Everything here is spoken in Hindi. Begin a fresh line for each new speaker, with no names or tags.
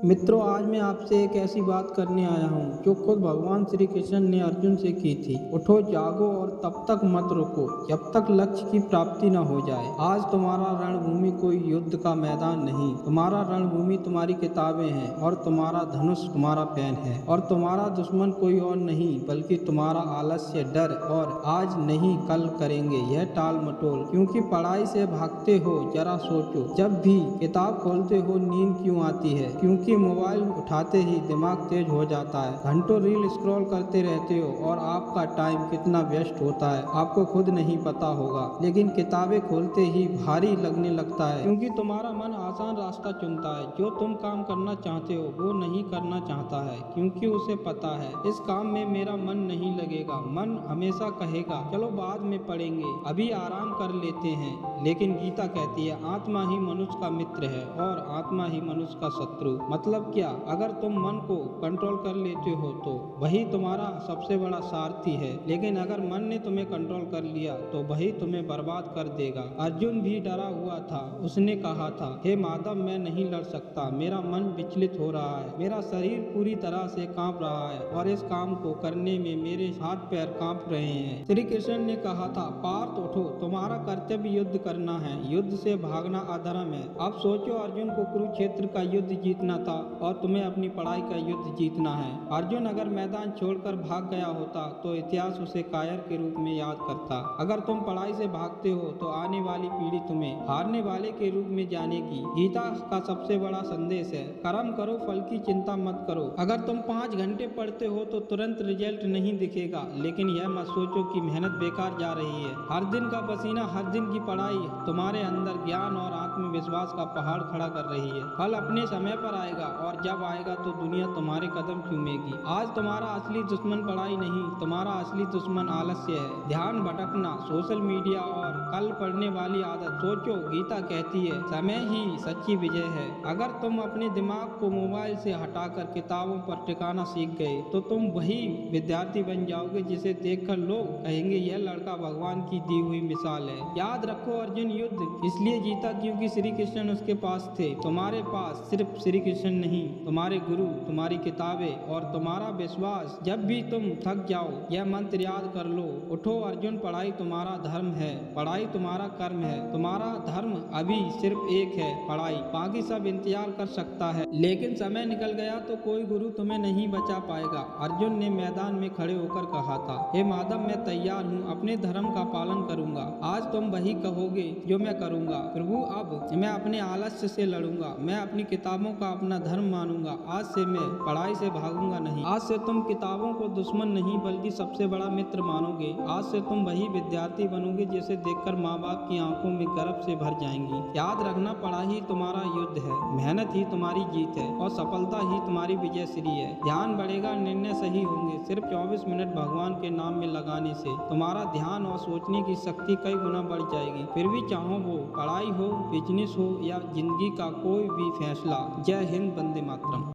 मित्रों, आज मैं आपसे एक ऐसी बात करने आया हूँ जो खुद भगवान श्री कृष्ण ने अर्जुन से की थी। उठो, जागो और तब तक मत रुको जब तक लक्ष्य की प्राप्ति न हो जाए। आज तुम्हारा रणभूमि कोई युद्ध का मैदान नहीं, तुम्हारा रणभूमि तुम्हारी किताबें हैं और तुम्हारा धनुष तुम्हारा पेन है। और तुम्हारा दुश्मन कोई और नहीं बल्कि तुम्हारा आलस्य, डर और आज नहीं कल करेंगे यह टाल मटोल। क्योंकि पढ़ाई से भागते हो, जरा सोचो, जब भी किताब खोलते हो नींद क्यों आती है? क्योंकि मोबाइल उठाते ही दिमाग तेज हो जाता है। घंटों रील स्क्रॉल करते रहते हो और आपका टाइम कितना वेस्ट होता है आपको खुद नहीं पता होगा। लेकिन किताबें खोलते ही भारी लगने लगता है, क्योंकि तुम्हारा मन आसान रास्ता चुनता है। जो तुम काम करना चाहते हो वो नहीं करना चाहता है, क्योंकि उसे पता है इस काम में मेरा मन नहीं लगेगा। मन हमेशा कहेगा चलो बाद में पढ़ेंगे, अभी आराम कर लेते हैं। लेकिन गीता कहती है आत्मा ही मनुष्य का मित्र है और आत्मा ही मनुष्य का शत्रु। मतलब क्या? अगर तुम मन को कंट्रोल कर लेते हो तो वही तुम्हारा सबसे बड़ा सारथी है, लेकिन अगर मन ने तुम्हें कंट्रोल कर लिया तो वही तुम्हें बर्बाद कर देगा। अर्जुन भी डरा हुआ था। उसने कहा था, हे माधव, मैं नहीं लड़ सकता, मेरा मन विचलित हो रहा है, मेरा शरीर पूरी तरह से कांप रहा है और इस काम को करने में मेरे हाथ पैर कांप रहे हैं। श्री कृष्ण ने कहा था, पार्थ उठो, तुम्हारा कर्तव्य युद्ध करना है, युद्ध से भागना अधर्म है। अब सोचो, अर्जुन को कुरुक्षेत्र का युद्ध जीतना था और तुम्हें अपनी पढ़ाई का युद्ध जीतना है। अर्जुन अगर मैदान छोड़कर भाग गया होता तो इतिहास उसे कायर के रूप में याद करता। अगर तुम पढ़ाई से भागते हो तो आने वाली पीढ़ी तुम्हें हारने वाले के रूप में जानेगी। गीता का सबसे बड़ा संदेश है, कर्म करो, फल की चिंता मत करो। अगर तुम 5 घंटे पढ़ते हो तो तुरंत रिजल्ट नहीं दिखेगा, लेकिन यह मत सोचो कि मेहनत बेकार जा रही है। हर दिन का पसीना, हर दिन की पढ़ाई तुम्हारे अंदर ज्ञान और आत्मविश्वास का पहाड़ खड़ा कर रही है। फल अपने समय पर आएगा और जब आएगा तो दुनिया तुम्हारे कदम चूमेगी। आज तुम्हारा असली दुश्मन पढ़ाई नहीं, तुम्हारा असली दुश्मन आलस्य है, ध्यान भटकना, सोशल मीडिया और कल पढ़ने वाली आदत। सोचो, गीता कहती है समय ही सच्ची विजय है। अगर तुम अपने दिमाग को मोबाइल से हटाकर किताबों पर टिकाना सीख गए तो तुम वही विद्यार्थी बन जाओगे जिसे देखकर लोग कहेंगे यह लड़का भगवान की दी हुई मिसाल है। याद रखो, अर्जुन युद्ध इसलिए जीता क्योंकि श्री कृष्ण उसके पास थे। तुम्हारे पास सिर्फ श्री कृष्ण नहीं, तुम्हारे गुरु, तुम्हारी किताबें और तुम्हारा विश्वास। जब भी तुम थक जाओ यह मंत्र याद कर लो, उठो अर्जुन, पढ़ाई तुम्हारा धर्म है, पढ़ाई तुम्हारा कर्म है। तुम्हारा धर्म अभी सिर्फ एक है, पढ़ाई, बाकी सब इंतजार कर सकता है। लेकिन समय निकल गया तो कोई गुरु तुम्हें नहीं बचा पाएगा। अर्जुन ने मैदान में खड़े होकर कहा था, हे माधव, मैं तैयार हूँ, अपने धर्म का पालन करूंगा। आज तुम वही कहोगे जो मैं करूंगा। प्रभु, अब मैं अपने आलस्य से लड़ूंगा, मैं अपनी किताबों का अपना धर्म मानूंगा। आज से मैं पढ़ाई से भागूंगा नहीं। आज से तुम किताबों को दुश्मन नहीं बल्कि सबसे बड़ा मित्र मानोगे। आज से तुम वही विद्यार्थी बनोगे जिसे देखकर माँ बाप की आंखों में गर्व से भर जाएंगी। याद रखना, पढ़ाई ही तुम्हारा युद्ध है, मेहनत ही तुम्हारी जीत है और सफलता ही तुम्हारी विजय श्री है। ध्यान बढ़ेगा, निर्णय सही होंगे। सिर्फ 24 मिनट भगवान के नाम में लगाने से तुम्हारा ध्यान और सोचने की शक्ति कई गुना बढ़ जाएगी। फिर भी चाहो वो पढ़ाई हो, बिजनेस हो या जिंदगी का कोई भी फैसला। जय हिंद, वंदे मातरम।